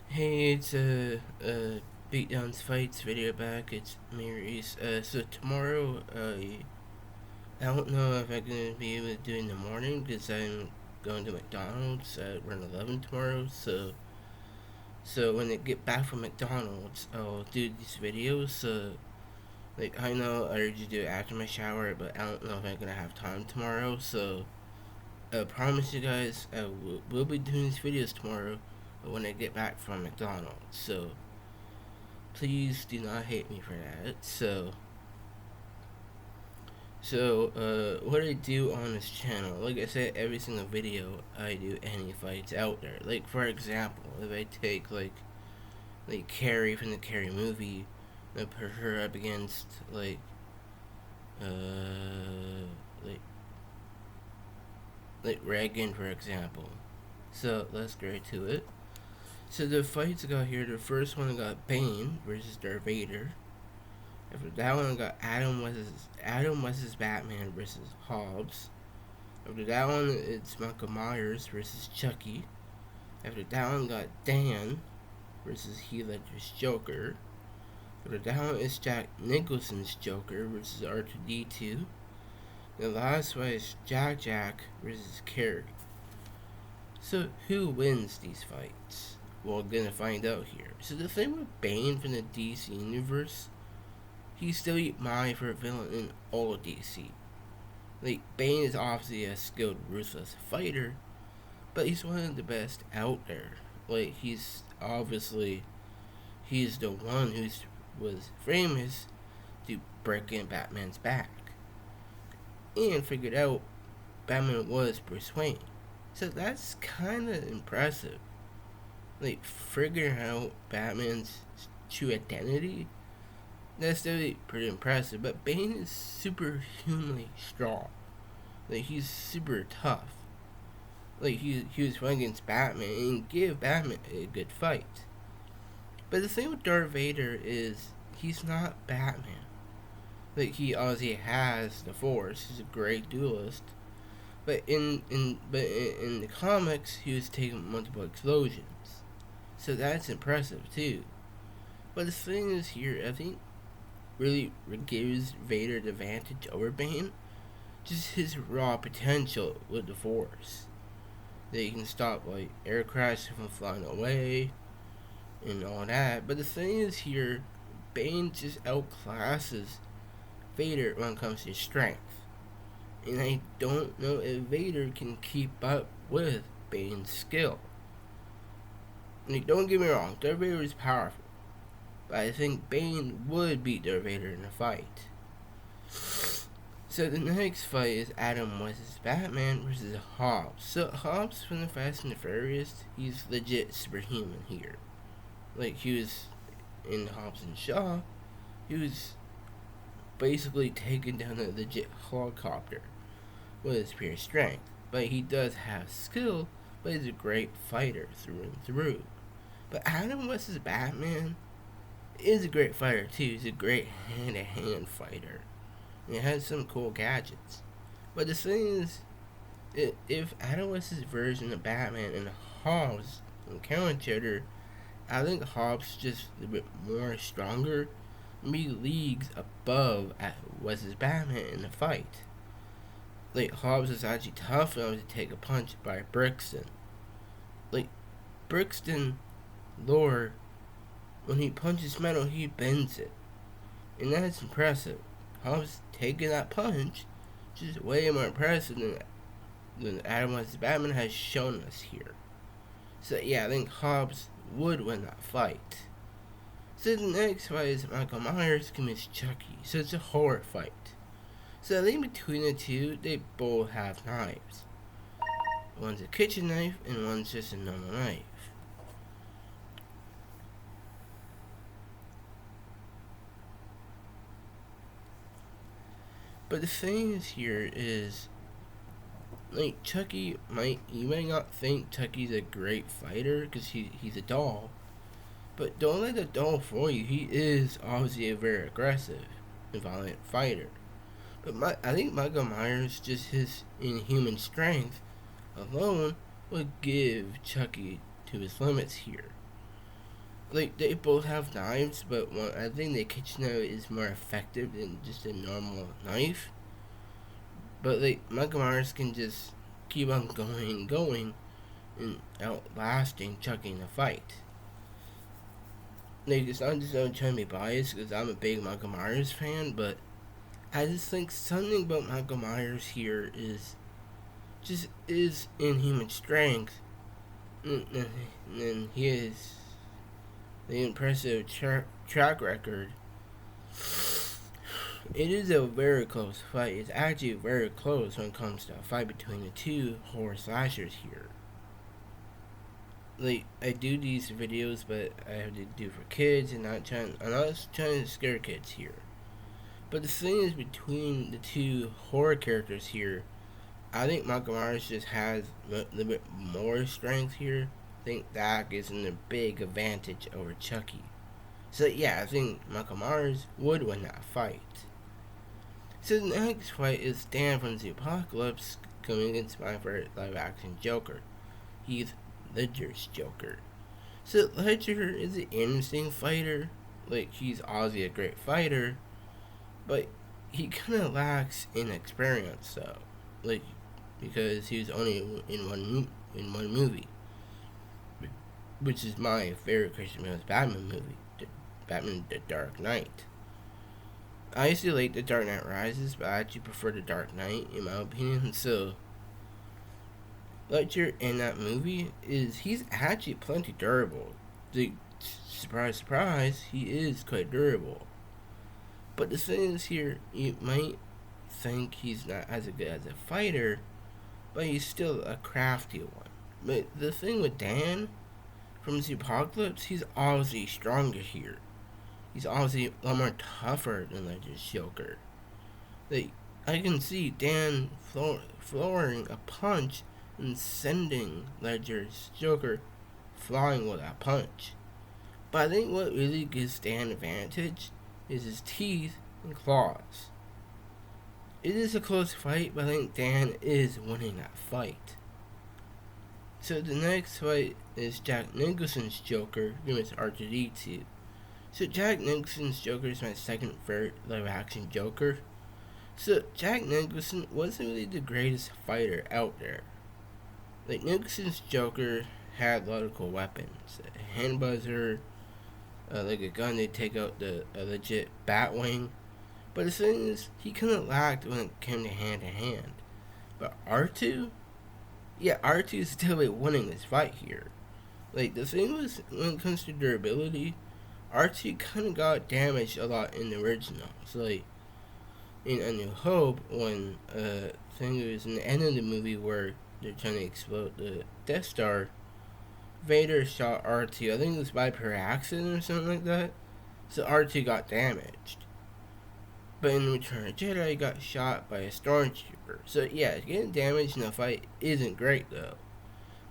Hey, it's a Beatdowns Fights video back. It's Mary's. So tomorrow, I don't know if I'm gonna be able to do it in the morning because I'm going to McDonald's at around 11 tomorrow. So when I get back from McDonald's, I'll do these videos. So like I know I usually do it after my shower, but I don't know if I'm gonna have time tomorrow. So I promise you guys, will be doing these videos tomorrow when I get back from McDonald's. So please do not hate me for that. What I do on this channel, like I said, every single video I do any fights out there. Like for example, if I take like Carrie from the Carrie movie, I put her up against like like Reagan for example. So let's get right to it. So the fights I got here, the first one I got Bane versus Darth Vader. After that one I got Adam versus Batman versus Hobbs. After that one it's Michael Myers versus Chucky. After that one I got Dan versus Heath Ledger's Joker. After that one is Jack Nicholson's Joker versus R2D2. The last one is Jack versus Carrie. So who wins these fights? Well, we're gonna find out here. So the thing with Bane from the DC universe, he's still my favorite villain in all of DC. Like Bane is obviously a skilled, ruthless fighter, but he's one of the best out there. Like he's the one who was famous to break in Batman's back and figured out Batman was Bruce Wayne. So that's kind of impressive. Like figuring out Batman's true identity, that's really pretty impressive. But Bane is superhumanly strong. Like he's super tough. Like he was fighting against Batman and give Batman a good fight. But the thing with Darth Vader is he's not Batman. Like he obviously has the Force. He's a great duelist. But in the comics, he was taking multiple explosions. So that's impressive too. But the thing is here, I think really gives Vader the advantage over Bane. Just his raw potential with the Force. That he can stop like aircrafts from flying away and all that. But the thing is here, Bane just outclasses Vader when it comes to strength. And I don't know if Vader can keep up with Bane's skill. Like, don't get me wrong, Darth Vader is powerful, but I think Bane would beat Darth Vader in a fight. So the next fight is Adam versus Batman versus Hobbs. So Hobbs from the Fast and the Furious, he's legit superhuman here. Like he was in Hobbs and Shaw, he was basically taking down a legit helicopter with his pure strength. But he does have skill, but he's a great fighter through and through. But Adam versus Batman is a great fighter too. He's a great hand-to-hand fighter. And he has some cool gadgets. But the thing is, if Adam West's version of Batman and Hobbs encounter each other, I think Hobbs just a bit more stronger, maybe leagues above at West's Batman in the fight. Like Hobbs is actually tough enough to take a punch by Brixton. Like Brixton lore, when he punches metal, he bends it, and that's impressive. Hobbs taking that punch, just way more impressive than Adam West Batman has shown us here. So yeah, I think Hobbs would win that fight. So the next fight is Michael Myers against Chucky. So it's a horror fight. So I think between the two, they both have knives. One's a kitchen knife and one's just a normal knife. But the thing is here is, like you might not think Chucky's a great fighter because he's a doll. But don't let the doll fool you. He is obviously a very aggressive and violent fighter. But I think Michael Myers, just his inhuman strength alone, would give Chucky to his limits here. Like, they both have knives, but I think the kitchen knife is more effective than just a normal knife. But like, Michael Myers can just keep on going and outlasting Chucky in the fight. Like, it's not just I'm trying to be biased because I'm a big Michael Myers fan, but I just think something about Michael Myers here is just his inhuman strength, and his the impressive track record. It is a very close fight. It's actually very close when it comes to a fight between the two horror slashers here. Like, I do these videos, but I have to do for kids, and I'm not trying to scare kids here. But the thing is, between the two horror characters here, I think Michael Myers just has a little bit more strength here. I think that gives him a big advantage over Chucky. So yeah, I think Michael Myers would win that fight. So the next fight is Dan from the Apocalypse coming against my favorite live action Joker. He's Ledger's Joker. So Ledger is an interesting fighter. Like, he's obviously a great fighter, but he kind of lacks in experience, though. Like, because he was only in one movie, which is my favorite Christian Batman movie, Batman: The Dark Knight. I used to like The Dark Knight Rises, but I actually prefer The Dark Knight in my opinion. So Ledger in that movie he's actually plenty durable. Surprise, surprise, he is quite durable. But the thing is here, you might think he's not as good as a fighter, but he's still a crafty one. But the thing with Dan from the Apocalypse, he's obviously stronger here. He's obviously a lot more tougher than Ledger's Joker. Like, I can see Dan flooring a punch and sending Ledger's Joker flying with that punch. But I think what really gives Dan advantage is his teeth and claws. It is a close fight, but I think Dan is winning that fight. So the next fight is Jack Nicholson's Joker against R2-D2. So Jack Nicholson's Joker is my second favorite live action Joker. So Jack Nicholson wasn't really the greatest fighter out there. Like, Nicholson's Joker had a lot of cool weapons. A hand buzzer, like a gun to take out a legit Batwing. But the thing is, he kind of lacked when it came to hand. But R2? Yeah, R2 is still winning this fight here. Like, the thing was, when it comes to durability, R2 kind of got damaged a lot in the original. So, like, in A New Hope, when thing was in the end of the movie where they're trying to explode the Death Star, Vader shot R2. I think it was by per accident or something like that. So R2 got damaged. But in Return of the Jedi, he got shot by a stormtrooper. So yeah, getting damaged in a fight isn't great though.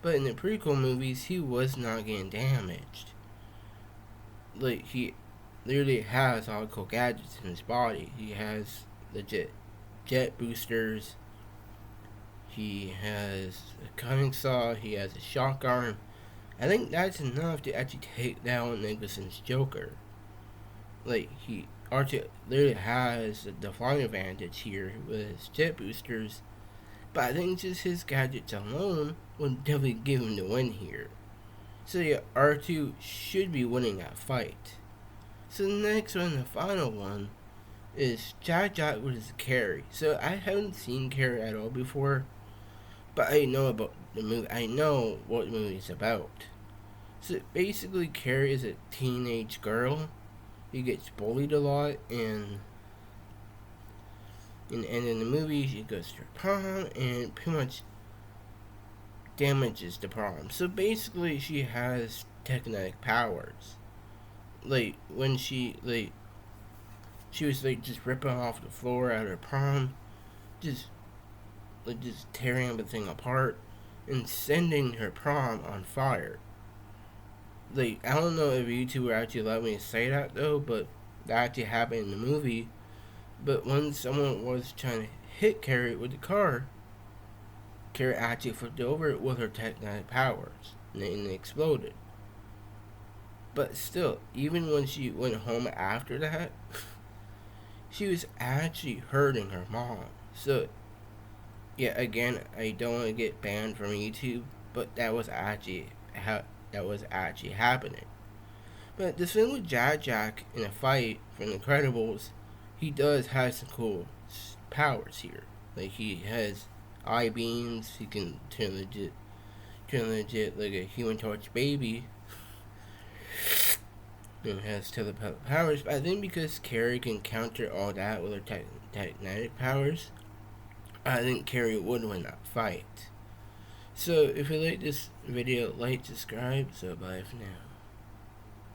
But in the prequel movies, he was not getting damaged. Like, he literally has all cool gadgets in his body. He has legit jet boosters. He has a cutting saw. He has a shock arm. I think that's enough to actually take down Nicholson's Joker. Like, R2 literally has the flying advantage here with his jet boosters, but I think just his gadgets alone would definitely give him the win here. So yeah, R2 should be winning that fight. So the next one, the final one, is Jack versus Carrie. So I haven't seen Carrie at all before, but I know about the movie. I know what the movie is about. So basically, Carrie is a teenage girl. He gets bullied a lot, and in the end of the movie, she goes to her prom and pretty much damages the prom. So basically, she has telekinetic powers. Like, when she was like just ripping off the floor at her prom, just tearing everything apart and sending her prom on fire. Like, I don't know if YouTuber actually let me say that though, but that actually happened in the movie. But when someone was trying to hit Carrie with the car, Carrie actually flipped over with her technetic powers, and it exploded. But still, even when she went home after that, she was actually hurting her mom. So, yeah, again, I don't want to get banned from YouTube, but that was actually happening. But the thing with Jack in a fight from The Incredibles, he does have some cool powers here. Like he has eye beams. He can turn legit like a Human Torch baby. And has telepathic powers. But I think because Carrie can counter all that with her technetic powers, I think Carrie would win that fight. So if you like this video, like, subscribe. So bye for now.